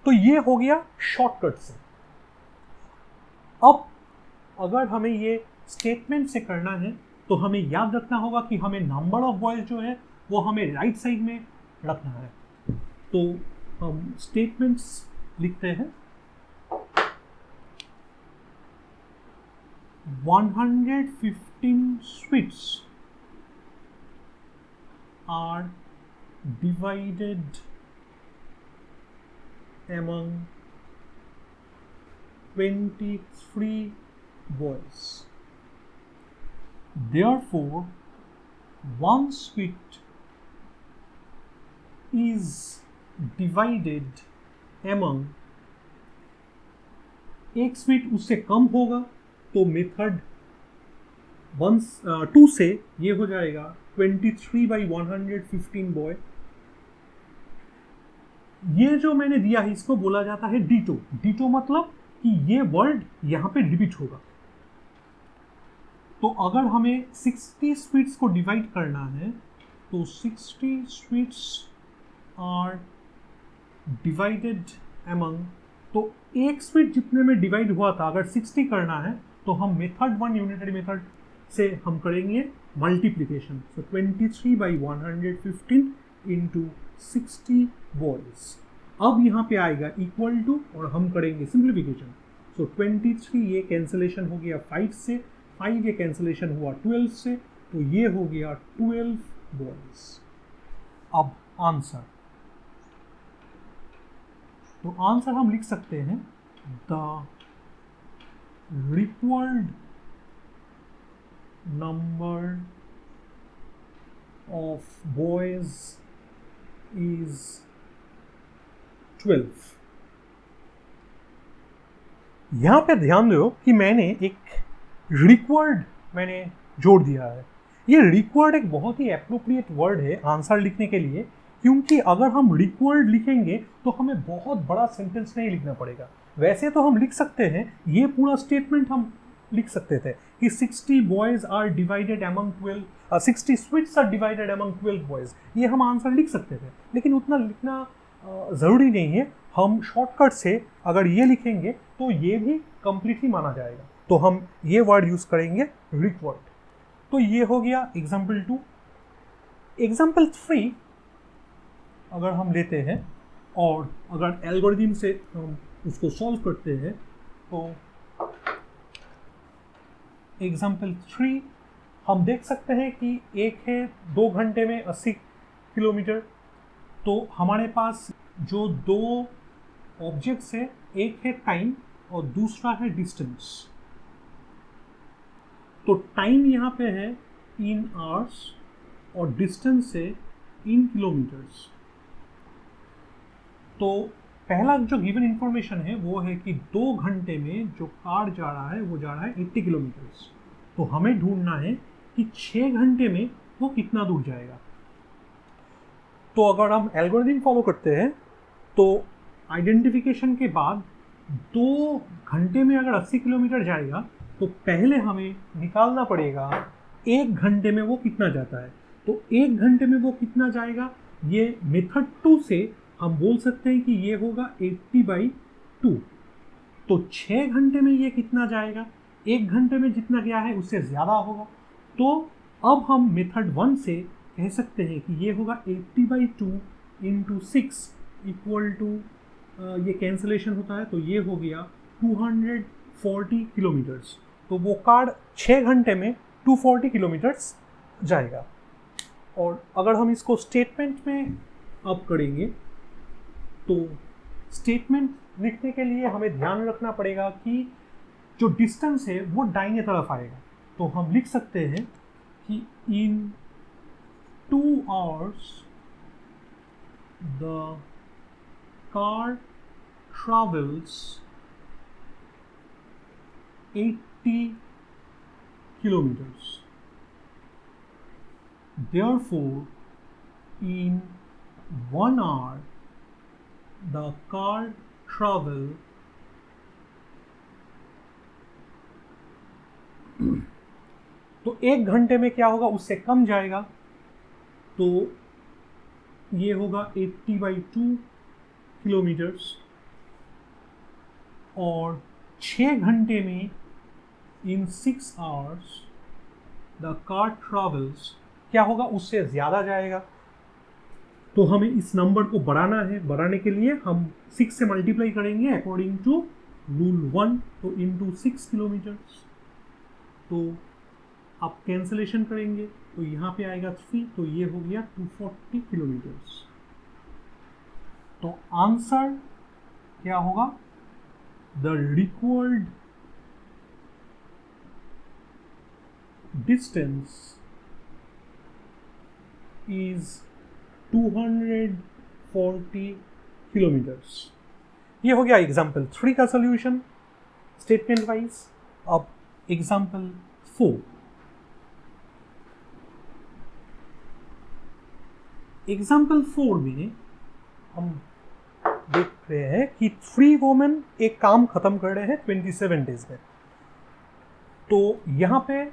तो ये हो गया शॉर्टकट से। अब अगर हमें ये स्टेटमेंट से करना है तो हमें याद रखना होगा कि हमें नंबर ऑफ बॉयज़ जो है वो हमें राइट साइड में रखना है। तो हम स्टेटमेंट्स लिखते हैं 115 sweets are divided among 23 boys. Therefore, one sweet is divided among, एक स्वीट उससे कम होगा तो मेथड 2 से ये हो जाएगा 23 बाई 115 बॉय। ये जो मैंने दिया है इसको बोला जाता है डीटो। डीटो मतलब कि ये वर्ड यहाँ पे रिपीट होगा। तो अगर हमें 60 स्वीट्स को डिवाइड करना है तो 60 स्वीट्स आर डिवाइडेड एमंग, तो एक स्वीट जितने में डिवाइड हुआ था अगर 60 करना है तो हम मेथड 1 यूनिटरी मेथड से हम करेंगे multiplication. So 23 by 115 into 60 boys. अब यहाँ पे आएगा इक्वल टू और हम करेंगे सिंप्लीफिकेशन। सो 23 ये कैंसिलेशन हो गया 5 से, 5 ये कैंसिलेशन हुआ 12 से, तो ये हो गया 12 बॉयज़। अब आंसर, तो आंसर हम लिख सकते हैं the required number of boys is 12। यहाँ पे ध्यान दो कि मैंने एक रिक्वायर्ड मैंने जोड़ दिया है। ये रिक्वायर्ड एक बहुत ही एप्रोप्रिएट वर्ड है आंसर लिखने के लिए, क्योंकि अगर हम रिक्वायर्ड लिखेंगे तो हमें बहुत बड़ा सेंटेंस नहीं लिखना पड़ेगा। वैसे तो हम लिख सकते हैं, ये पूरा स्टेटमेंट हम लिख सकते थे कि 60 boys are divided among 12, 60 sweets are divided among 12 boys, ये हम आंसर लिख सकते थे। लेकिन उतना लिखना ज़रूरी नहीं है। हम शॉर्टकट से अगर ये लिखेंगे तो ये भी कंप्लीटली माना जाएगा, तो हम ये वर्ड यूज़ करेंगे रिक्वायर्ड। तो ये हो गया एग्जाम्पल 2। एग्जाम्पल 3 अगर हम लेते हैं और अगर एल्गोरिथम से हम उसको सॉल्व करते हैं तो एग्जाम्पल 3 हम देख सकते हैं कि एक है 2 घंटे में 80 किलोमीटर। तो हमारे पास जो दो ऑब्जेक्ट्स है, एक है टाइम और दूसरा है डिस्टेंस। तो टाइम यहाँ पे है इन आवर्स और डिस्टेंस है इन किलोमीटर्स। तो पहला जो गिवन इंफॉर्मेशन है वो है कि 2 घंटे में जो कार जा रहा है वो जा रहा है 80 किलोमीटर्स। तो हमें ढूंढना है कि 6 घंटे में वो कितना दूर जाएगा। तो अगर हम एल्गोरिथम फॉलो करते हैं तो आइडेंटिफिकेशन के बाद 2 घंटे में अगर 80 किलोमीटर जाएगा तो पहले हमें निकालना पड़ेगा 1 घंटे में वो कितना जाता है। तो 1 घंटे में वो कितना जाएगा, ये मेथड 2 से हम बोल सकते हैं कि ये होगा 80/2। तो 6 घंटे में ये कितना जाएगा, 1 घंटे में जितना गया है उससे ज़्यादा होगा। तो अब हम मेथड 1 से कह सकते हैं कि ये होगा 80/2 × 6 इक्वल टू, ये कैंसलेशन होता है तो ये हो गया 240 किलोमीटर्स। तो वो कार 6 घंटे में 240 किलोमीटर्स जाएगा। और अगर हम इसको स्टेटमेंट में अब करेंगे तो स्टेटमेंट लिखने के लिए हमें ध्यान रखना पड़ेगा कि जो डिस्टेंस है वो दाहिने तरफ आएगा। तो हम लिख सकते हैं कि इन 2 hours the car travels 80 kilometers. Therefore, in 1 hour the car travel तो 1 घंटे में क्या होगा, उससे कम जाएगा। तो ये होगा 80/2 किलोमीटर्स। और 6 घंटे में इन 6 hours द कार ट्रेवल्स क्या होगा, उससे ज़्यादा जाएगा। तो हमें इस नंबर को बढ़ाना है। बढ़ाने के लिए हम 6 से मल्टीप्लाई करेंगे अकॉर्डिंग टू रूल 1। तो इंटू 6 किलोमीटर्स। तो आप कैंसलेशन करेंगे तो यहाँ पे आएगा 3, तो ये हो गया 240 किलोमीटर्स। तो आंसर क्या होगा, the required distance is 240 kilometres. ये हो गया एग्जाम्पल 3 का सोल्यूशन स्टेटमेंट वाइज। अब एग्जाम्पल 4। एग्जाम्पल 4 में हम देख रहे हैं कि 3 वुमेन एक काम खत्म कर रहे हैं 27 डेज में। तो यहाँ पे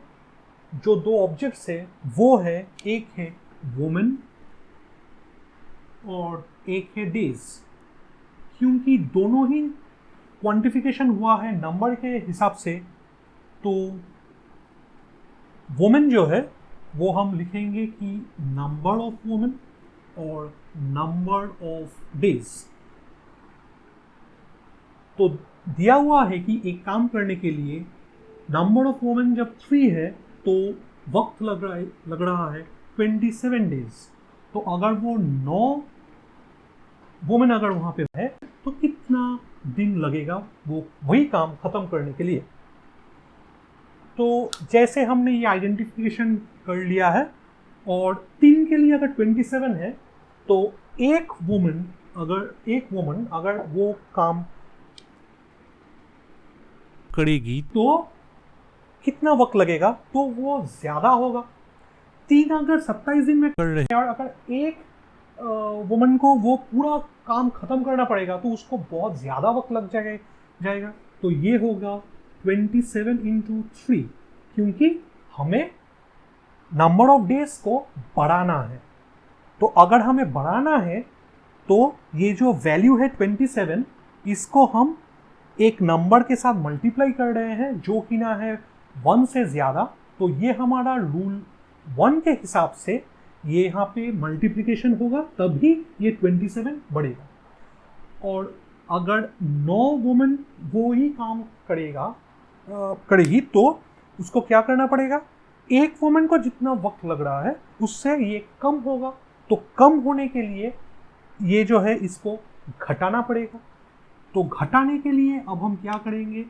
जो 2 ऑब्जेक्ट्स है वो है, एक है वुमेन और एक है डेज। क्योंकि दोनों ही क्वांटिफिकेशन हुआ है नंबर के हिसाब से, तो वुमेन जो है वो हम लिखेंगे कि नंबर ऑफ वुमेन और नंबर ऑफ डेज। तो दिया हुआ है कि एक काम करने के लिए नंबर ऑफ वुमेन जब 3 है तो वक्त लग रहा है 27 डेज। तो अगर वो 9 वुमेन अगर वहाँ पे है तो कितना दिन लगेगा वो वही काम खत्म करने के लिए। तो जैसे हमने ये आइडेंटिफिकेशन कर लिया है और 3 के लिए अगर 27 है तो एक वुमन अगर वो काम करेगी तो कितना वक्त लगेगा, तो वो ज़्यादा होगा। 3 अगर 27 दिन में कर रहे हैं और अगर एक वुमन को वो पूरा काम ख़त्म करना पड़ेगा तो उसको बहुत ज़्यादा वक्त लग जाएगा। तो ये होगा 27 × 3, क्योंकि हमें नंबर ऑफ डेज को बढ़ाना है। तो अगर हमें बढ़ाना है तो ये जो वैल्यू है 27, इसको हम एक नंबर के साथ मल्टीप्लाई कर रहे हैं जो कि ना है 1 से ज़्यादा। तो ये हमारा रूल 1 के हिसाब से ये यहाँ पे मल्टीप्लिकेशन होगा, तभी ये 27 बढ़ेगा। और अगर 9 वुमेन वो ही काम करेगी तो उसको क्या करना पड़ेगा, एक वुमेन को जितना वक्त लग रहा है उससे ये कम होगा। तो कम होने के लिए ये जो है इसको घटाना पड़ेगा। तो घटाने के लिए अब हम क्या करेंगे,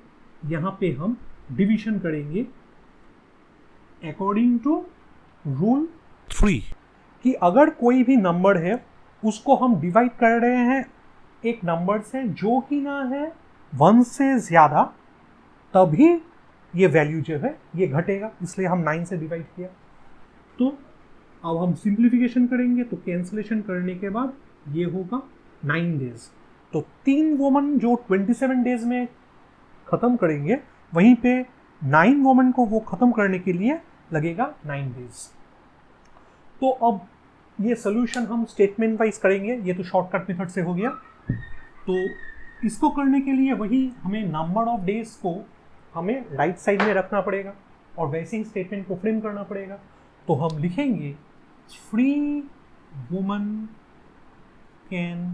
यहाँ पे हम डिवीजन करेंगे अकॉर्डिंग टू रूल 3 कि अगर कोई भी नंबर है उसको हम डिवाइड कर रहे हैं एक नंबर से जो कि ना है 1 से ज़्यादा, तभी ये वैल्यू जो है ये घटेगा, इसलिए हम 9 से डिवाइड किया। तो अब हम सिंप्लीफिकेशन करेंगे, तो कैंसलेशन करने के बाद ये होगा 9 डेज। तो 3 वुमन जो 27 डेज में ख़त्म करेंगे, वहीं पे 9 वुमन को वो ख़त्म करने के लिए लगेगा 9 डेज। तो अब ये सोल्यूशन हम स्टेटमेंट वाइज करेंगे, ये तो शॉर्टकट मेथड से हो गया। तो इसको करने के लिए वही हमें नंबर ऑफ डेज को हमें राइट साइड में रखना पड़ेगा और वैसे ही स्टेटमेंट को फ्रेम करना पड़ेगा। तो हम लिखेंगे 3 woman can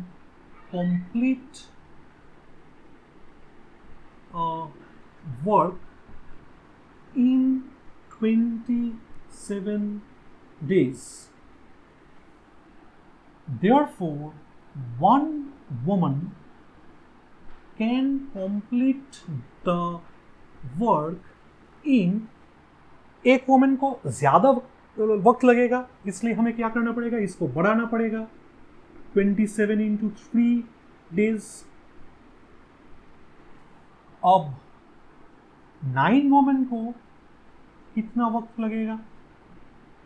complete work in 27 days. Therefore, one woman can complete the work in, एक वुमन को ज़्यादा वक्त लगेगा, इसलिए हमें क्या करना पड़ेगा, इसको बढ़ाना पड़ेगा 27 into 3 days। अब 9 वुमन को कितना वक्त लगेगा,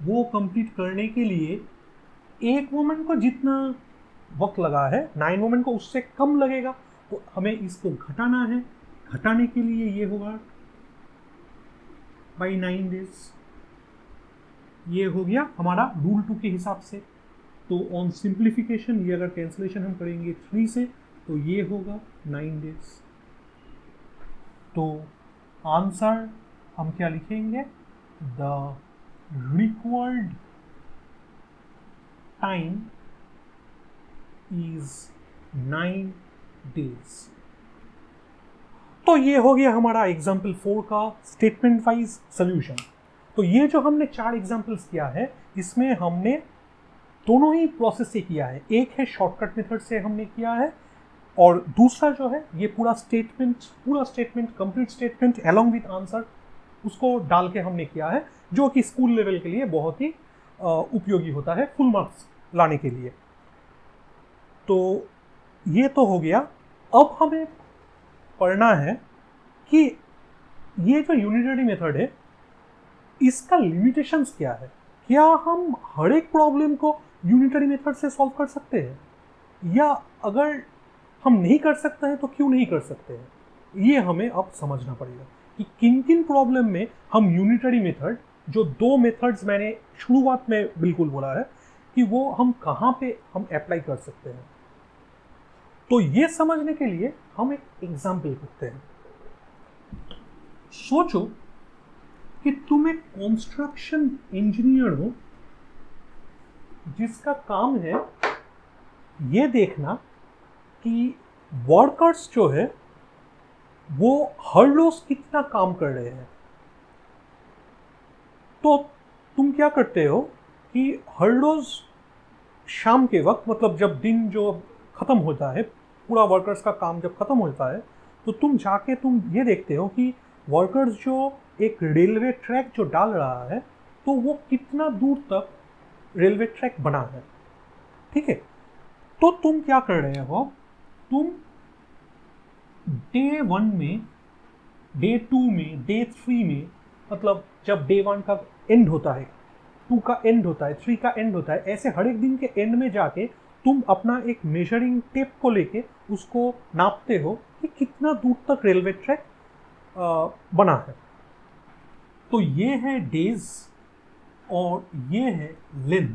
वो कंप्लीट करने के लिए एक वुमन को जितना वक्त लगा है 9 वुमन को उससे कम लगेगा। तो हमें इसको घटाना है, घटाने के लिए ये होगा बाई 9 डेज। ये हो गया हमारा रूल 2 के हिसाब से। तो ऑन सिंप्लीफिकेशन ये अगर कैंसलेशन हम करेंगे 3 से तो ये होगा 9 डेज। तो आंसर हम क्या लिखेंगे, the required time is 9 days. तो ये हो गया हमारा एग्जाम्पल 4 का स्टेटमेंट वाइज सोल्यूशन। तो ये जो हमने 4 एग्जाम्पल्स किया है, इसमें हमने दोनों ही प्रोसेस से किया है। एक है शॉर्टकट मेथड से हमने किया है, और दूसरा जो है ये पूरा statement complete statement along with answer उसको डाल के हमने किया है, जो कि स्कूल लेवल के लिए बहुत ही उपयोगी होता है फुल मार्क्स लाने के लिए। तो ये तो हो गया। अब हमें पढ़ना है कि ये जो यूनिटरी मेथड है इसका लिमिटेशंस क्या है। क्या हम हर एक प्रॉब्लम को यूनिटरी मेथड से सॉल्व कर सकते हैं, या अगर हम नहीं कर सकते हैं तो क्यों नहीं कर सकते हैं, ये हमें अब समझना पड़ेगा कि किन किन प्रॉब्लम में हम यूनिटरी मेथड, जो 2 मेथड्स मैंने शुरुआत में बिल्कुल बोला है कि वो हम कहाँ पे हम अप्लाई कर सकते हैं। तो ये समझने के लिए हम एक एग्जाम्पल करते हैं। सोचो कि तुम एक कंस्ट्रक्शन इंजीनियर हो जिसका काम है ये देखना कि वर्कर्स जो है वो हर रोज कितना काम कर रहे हैं। तो तुम क्या करते हो कि हर रोज शाम के वक्त, मतलब जब दिन जो ख़त्म होता है, पूरा वर्कर्स का काम जब ख़त्म होता है, तो तुम जाके तुम ये देखते हो कि वर्कर्स जो एक रेलवे ट्रैक जो डाल रहा है तो वो कितना दूर तक रेलवे ट्रैक बना है। ठीक है, तो तुम क्या कर रहे हो, तुम डे 1 में, डे 2 में, डे 3 में, मतलब जब डे 1 का एंड होता है, 2 का एंड होता है, 3 का एंड होता है, ऐसे हर एक दिन के एंड में जाके तुम अपना एक मेजरिंग टेप को लेके उसको नापते हो कि कितना दूर तक रेलवे ट्रैक बना है। तो ये है डेज और ये है लेंथ।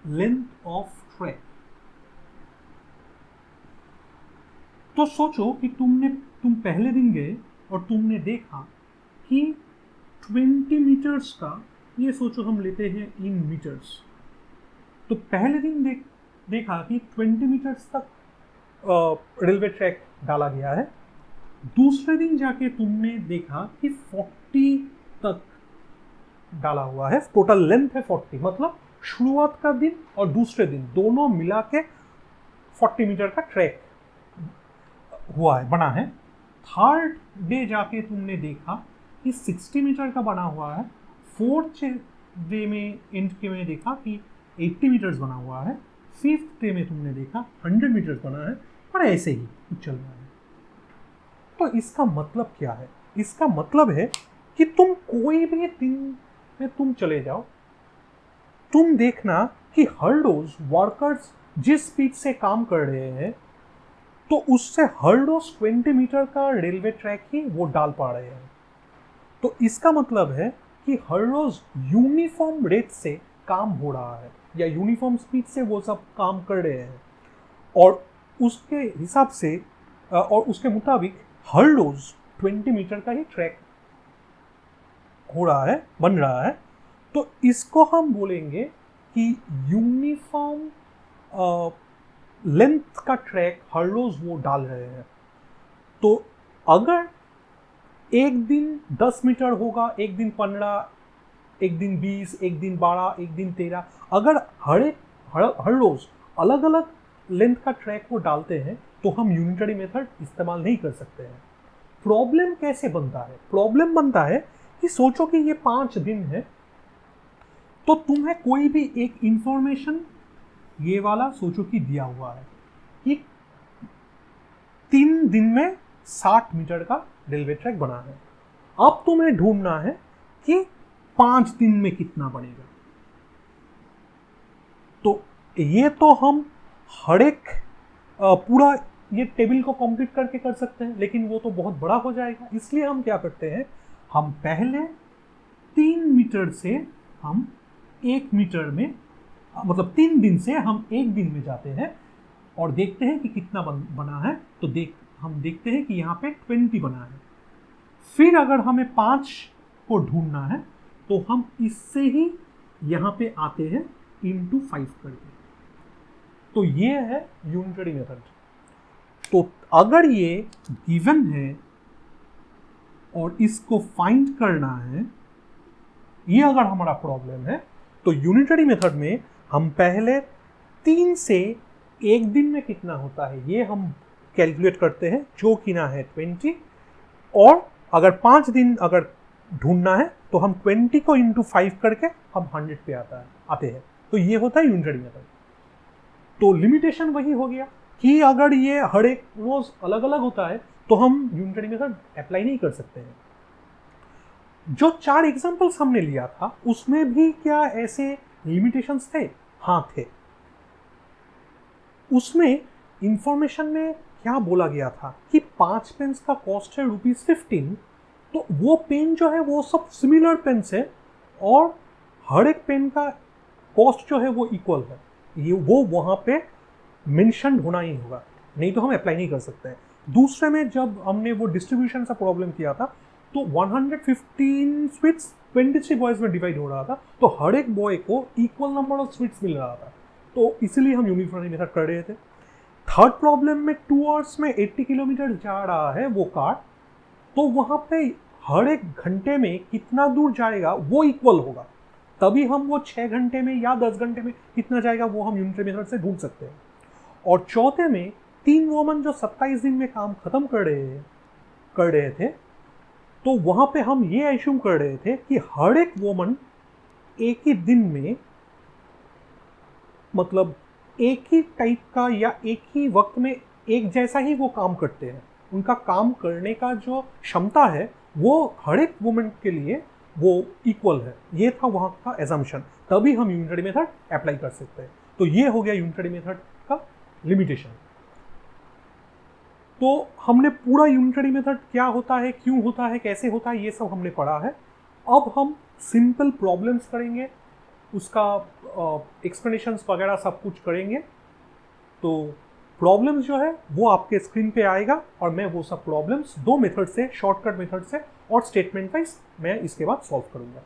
Length of track. तो सोचो कि तुम पहले दिन गए और तुमने देखा कि 20 मीटर्स का, ये सोचो हम लेते हैं इन मीटर्स, तो पहले दिन देखा कि 20 मीटर्स तक रेलवे ट्रैक डाला गया है। दूसरे दिन जाके तुमने देखा कि 40 तक डाला हुआ है, टोटल लेंथ है 40, मतलब शुरुआत का दिन और दूसरे दिन दोनों मिला के 40 मीटर का ट्रैक हुआ है, बना है। थर्ड डे जाके तुमने देखा कि 60 मीटर का बना हुआ है। फोर्थ डे में एंड के में देखा कि 80 मीटर्स बना हुआ है। फिफ्थ डे में तुमने देखा 100 मीटर्स बना है, और ऐसे ही चल रहा है। तो इसका मतलब क्या है? इसका मतलब है कि तुम कोई भी दिन में तुम चले जाओ, तुम देखना कि हर रोज वर्कर्स जिस स्पीड से काम कर रहे हैं, तो उससे हर रोज 20 मीटर का रेलवे ट्रैक ही वो डाल पा रहे हैं। तो इसका मतलब है कि हर रोज यूनिफॉर्म रेट से काम हो रहा है, या यूनिफॉर्म स्पीड से वो सब काम कर रहे हैं, और उसके हिसाब से और उसके मुताबिक हर रोज 20 मीटर का ही ट्रैक हो रहा है, बन रहा है। तो इसको हम बोलेंगे कि यूनिफॉर्म लेंथ का ट्रैक हर रोज वो डाल रहे हैं। तो अगर एक दिन 10 मीटर होगा, एक दिन 15, एक दिन 20, एक दिन 12, एक दिन 13, अगर हर रोज अलग अलग लेंथ का ट्रैक वो डालते हैं, तो हम यूनिटरी मेथड इस्तेमाल नहीं कर सकते हैं। प्रॉब्लम कैसे बनता है? प्रॉब्लम बनता है कि सोचो कि ये 5 दिन है, तो तुम्हें कोई भी एक इंफॉर्मेशन ये वाला सोचो कि दिया हुआ है कि 3 दिन में 60 मीटर का रेलवे ट्रैक बना है। अब तुम्हें ढूंढना है कि 5 दिन में कितना बनेगा। तो ये तो हम हर एक पूरा ये टेबल को कंप्लीट करके कर सकते हैं, लेकिन वो तो बहुत बड़ा हो जाएगा। इसलिए हम क्या करते हैं, हम पहले 3 मीटर से हम 1 मीटर में, मतलब 3 दिन से हम 1 दिन में जाते हैं और देखते हैं कि कितना बना है। तो हम देखते हैं कि यहाँ पे 20 बना है। फिर अगर हमें 5 को ढूंढना है, तो हम इससे ही यहाँ पे आते हैं इंटू 5 करके। तो ये है यूनिटरी मेथड। तो अगर ये गिवन है और इसको फाइंड करना है, ये अगर हमारा प्रॉब्लम है, तो यूनिटरी मेथड में हम पहले 3 से 1 दिन में कितना होता है ये हम कैलकुलेट करते हैं, जो कि ना है 20, और अगर 5 दिन अगर ढूंढना है तो हम 20 को इंटू 5 करके हम 100 पे आते हैं। तो ये होता है यूनिटरी मेथड। तो लिमिटेशन वही हो गया कि अगर ये हर एक रोज अलग अलग होता है, तो हम यूनिटरी मेथड अप्लाई नहीं कर सकते हैं। जो 4 एग्जांपल्स हमने लिया था, उसमें भी क्या ऐसे लिमिटेशंस थे? हाँ, थे। उसमें इंफॉर्मेशन में क्या बोला गया था कि 5 पेन्स का कॉस्ट है ₹15, तो वो पेन जो है वो सब सिमिलर पेन्स है, और हर एक पेन का कॉस्ट जो है वो इक्वल है। ये वो वहाँ पे मेंशन होना ही होगा, नहीं तो हम अप्लाई नहीं कर सकते हैं। दूसरे में जब हमने वो डिस्ट्रीब्यूशन का प्रॉब्लम किया था, तो 115 स्वीट्स 23 बॉयज में डिवाइड हो रहा था, तो हर एक बॉय को इक्वल नंबर ऑफ स्वीट्स मिल रहा था, तो इसलिए हम यूनिफॉर्मली मेथड कर रहे थे। थर्ड प्रॉब्लम में 2 आवर्स में 80 किलोमीटर जा रहा है वो कार, तो वहाँ पे हर एक घंटे में कितना दूर जाएगा वो इक्वल होगा, तभी हम वो 6 घंटे में या 10 घंटे में कितना जाएगा वो हम यूनिटरी मेथड से ढूंढ सकते हैं। और चौथे में 3 वोमन जो 27 दिन में काम खत्म कर रहे थे, तो वहाँ पे हम ये एज्यूम कर रहे थे कि हर एक वोमन एक ही दिन में, मतलब एक ही टाइप का या एक ही वक्त में एक जैसा ही वो काम करते हैं। उनका काम करने का जो क्षमता है वो हर एक वुमेन के लिए वो इक्वल है। ये था वहाँ का एजम्पशन, तभी हम यूनिटरी मेथड अप्लाई कर सकते हैं। तो ये हो गया यूनिटरी मेथड का लिमिटेशन। तो हमने पूरा यूनिटरी मेथड क्या होता है, क्यों होता है, कैसे होता है, ये सब हमने पढ़ा है। अब हम सिंपल प्रॉब्लम्स करेंगे उसका एक्सप्लेनेशंस वगैरह सब कुछ करेंगे। तो प्रॉब्लम्स जो है वो आपके स्क्रीन पे आएगा और मैं वो सब प्रॉब्लम्स 2 मेथड से, शॉर्टकट मेथड से और स्टेटमेंट वाइज मैं इसके बाद सॉल्व करूंगा।